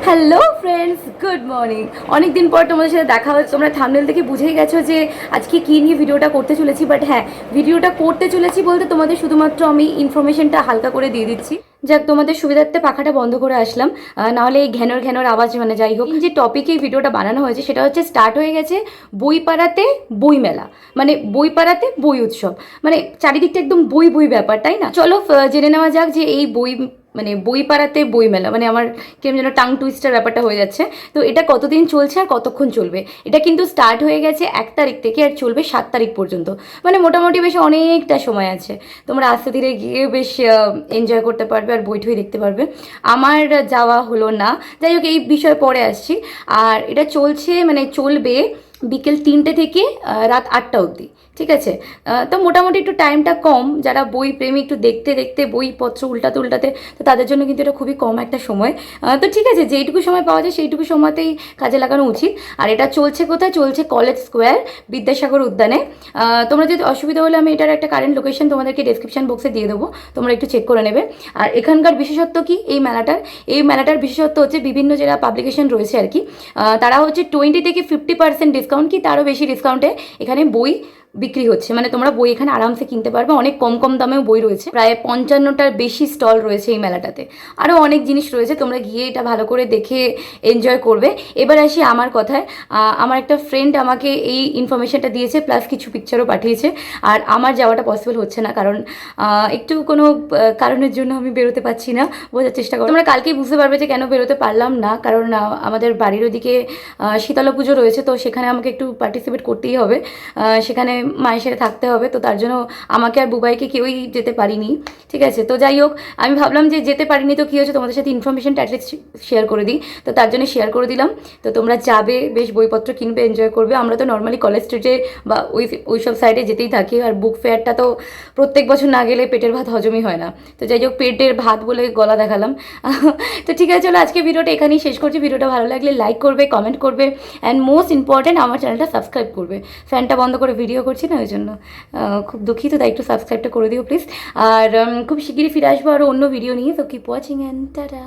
Hello friends, good morning. অনেক দিন পর তোমাদের সাথে দেখা হচ্ছে। তোমরা থাম্বনেল থেকে বুঝেই গেছো যে আজকে কী নিয়ে ভিডিওটা করতে চলেছি। বাট হ্যাঁ, ভিডিওটা করতে চলেছি বলতে তোমাদের শুধুমাত্র আমি ইনফরমেশনটা হালকা করে দিয়ে দিচ্ছি। যাক, তোমাদের সুবিধার্থে পাখাটা বন্ধ করে আসলাম, নাহলে এই ঘ্যানোর ঘ্যানোর আওয়াজ, মানে যাই হোক, যে টপিকে এই ভিডিওটা বানানো হয়েছে সেটা হচ্ছে স্টার্ট হয়ে গেছে বইপাড়াতে বই মেলা, মানে বইপাড়াতে বই উৎসব, মানে চারিদিকটা একদম বই বই ব্যাপার, তাই না? চলো জেনে নেওয়া যাক যে এই বই, মানে বই পাড়াতে বই মেলা, মানে আমার কেমন যেন টাং টুইস্টার ব্যাপারটা হয়ে যাচ্ছে। তো এটা কতদিন চলছে আর কতক্ষণ চলবে? এটা কিন্তু স্টার্ট হয়ে গেছে 1 তারিখ থেকে আর চলবে 7 তারিখ পর্যন্ত, মানে মোটামুটি বেশ অনেকটা সময় আছে। তোমরা আস্তে ধীরে গিয়ে বেশ এনজয় করতে পারবে আর বইটই দেখতে পারবে। আমার যাওয়া হলো না, যাই হোক এই বিষয়ে পরে আসছি। আর এটা চলছে, মানে চলবে বিকেল 3টে থেকে রাত 8টা অবধি, ঠিক আছে? তো মোটামুটি একটু টাইমটা কম, যারা বই প্রেমী একটু দেখতে দেখতে বইপত্র উল্টাতে উল্টাতে, তো তাদের জন্য কিন্তু এটা খুবই কম একটা সময়। তো ঠিক আছে, যেইটুকু সময় পাওয়া যায় সেইটুকু সময়তেই কাজে লাগানো উচিত। আর এটা চলছে কোথায়? চলছে কলেজ স্কোয়ার, বিদ্যাসাগর উদ্যানে। তোমরা যদি অসুবিধা হলে আমি এটার একটা কারেন্ট লোকেশন তোমাদেরকে ডেসক্রিপশন বক্সে দিয়ে দেবো, তোমরা একটু চেক করে নেবে। আর এখানকার বিশেষত্ব কি এই মেলাটার বিশেষত্ব হচ্ছে বিভিন্ন যারা পাবলিকেশন রয়েছে আর কি, তারা হচ্ছে 20 থেকে 50% ডিসকাউন্ট, কি তারও বেশি ডিসকাউন্টে এখানে বই বিক্রি হচ্ছে। মানে তোমরা বই এখানে আরামসে কিনতে পারবে, অনেক কম কম দামেও বই রয়েছে। প্রায় 55টার বেশি স্টল রয়েছে এই মেলাটাতে। আরও অনেক জিনিস রয়েছে, তোমরা গিয়ে এটা ভালো করে দেখে এনজয় করবে। এবার আসি আমার কথায়। আমার একটা ফ্রেন্ড আমাকে এই ইনফরমেশনটা দিয়েছে, প্লাস কিছু পিকচারও পাঠিয়েছে। আর আমার যাওয়াটা পসিবল হচ্ছে না, কারণ একটু কোনো কারণের জন্য আমি বেরোতে পারছি না। বোঝার চেষ্টা করো, তোমরা কালকেই বুঝতে পারবে যে কেন বেরোতে পারলাম না। কারণ আমাদের বাড়ির ওদিকে শীতলা পুজো রয়েছে, তো সেখানে আমাকে একটু পার্টিসিপেট করতেই হবে, সেখানে মায়ের সাথে থাকতে হবে। তো তার জন্য আমাকে আর বুবাইকে কেউই যেতে পারিনি, ঠিক আছে? তো যাই হোক, আমি ভাবলাম যে যেতে পারিনি তো কী হচ্ছে, তোমাদের সাথে ইনফরমেশনটা অ্যাটলিস্ট শেয়ার করে দিই। তো তার জন্য শেয়ার করে দিলাম। তো তোমরা যাবে, বেশ বইপত্র কিনবে, এনজয় করবে। আমরা তো নর্মালি কলেজ স্ট্রিটে বা ওই সব সাইডে যেতেই থাকি। আর বুক ফেয়ারটা তো প্রত্যেক বছর না গেলে পেটের ভাত হজমই হয় না। তো যাই হোক, পেটের ভাত বলে গলা দেখালাম। তো ঠিক আছে, চলো আজকে ভিডিওটা এখানেই শেষ করছি। ভিডিওটা ভালো লাগলে লাইক করবে, কমেন্ট করবে, অ্যান্ড মোস্ট ইম্পর্টেন্ট আমার চ্যানেলটা সাবস্ক্রাইব করবে। ফ্যানটা বন্ধ করে ভিডিও করছি না, ওই জন্য খুব দুঃখিত, তাই একটু সাবস্ক্রাইবটা করে দিও প্লিজ। আর খুব শিগগিরই ফিরে আসবো আরও অন্য ভিডিও নিয়ে। তো কিপ ওয়াচিং অ্যান্ড টাটা।